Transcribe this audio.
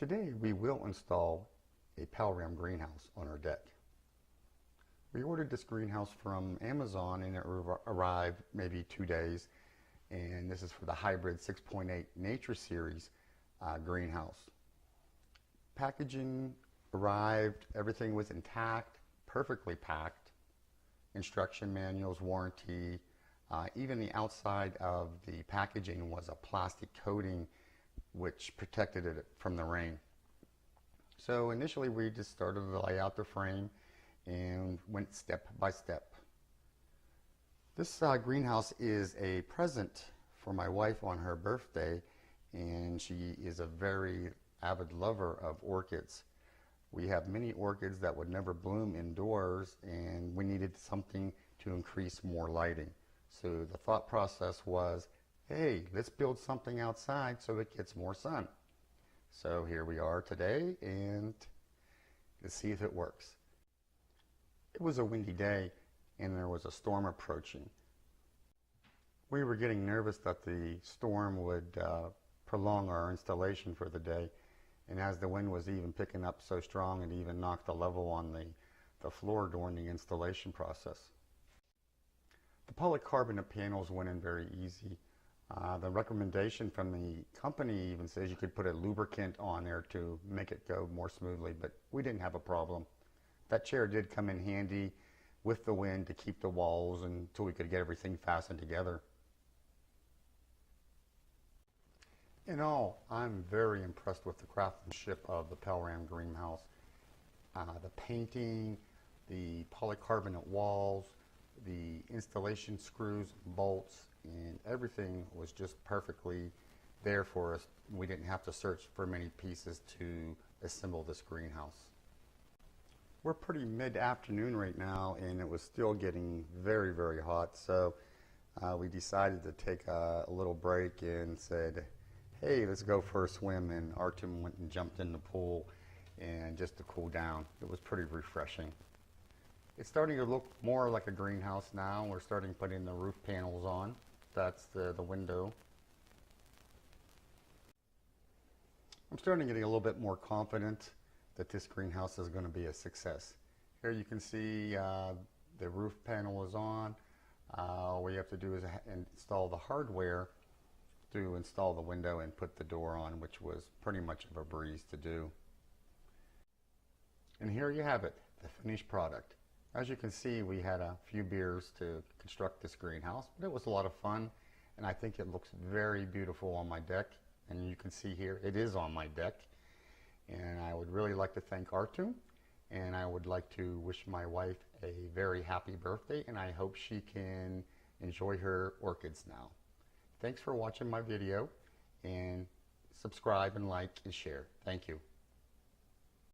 Today we will install a Palram greenhouse on our deck. We ordered this greenhouse from Amazon and it arrived maybe 2 days, and this is for the hybrid 6.8 Nature Series greenhouse. Packaging arrived, everything was intact, perfectly packed, instruction manuals, warranty, even the outside of the packaging was a plastic coating which protected it from the rain. So initially we just started to lay out the frame and went step by step. This greenhouse is a present for my wife on her birthday, and she is a very avid lover of orchids. We have many orchids that would never bloom indoors, and we needed something to increase more lighting. So the thought process was, hey, let's build something outside so it gets more sun. So here we are today, and let's see if it works. It was a windy day, and there was a storm approaching. We were getting nervous that the storm would prolong our installation for the day, and as the wind was even picking up so strong, it even knocked the level on the floor during the installation process. The polycarbonate panels went in very easy. The recommendation from the company even says you could put a lubricant on there to make it go more smoothly, but we didn't have a problem. That chair did come in handy with the wind to keep the walls until we could get everything fastened together. In all, I'm very impressed with the craftsmanship of the Palram greenhouse. The painting, the polycarbonate walls, the installation screws, bolts, and everything was just perfectly there for us. We didn't have to search for many pieces to assemble this greenhouse. We're pretty mid-afternoon right now, and it was still getting very, very hot, so we decided to take a little break and said, hey, let's go for a swim, and Artem went and jumped in the pool and just to cool down. It was pretty refreshing. It's starting to look more like a greenhouse now. We're starting putting the roof panels on. That's the window. I'm starting to get a little bit more confident that this greenhouse is going to be a success. Here you can see the roof panel is on. All we have to do is install the hardware to install the window and put the door on, which was pretty much of a breeze to do. And here you have it, the finished product. As you can see, we had a few beers to construct this greenhouse, but it was a lot of fun, and I think it looks very beautiful on my deck. And you can see here, it is on my deck. And I would really like to thank Artem, and I would like to wish my wife a very happy birthday, and I hope she can enjoy her orchids now. Thanks for watching my video, and subscribe and like and share. Thank you.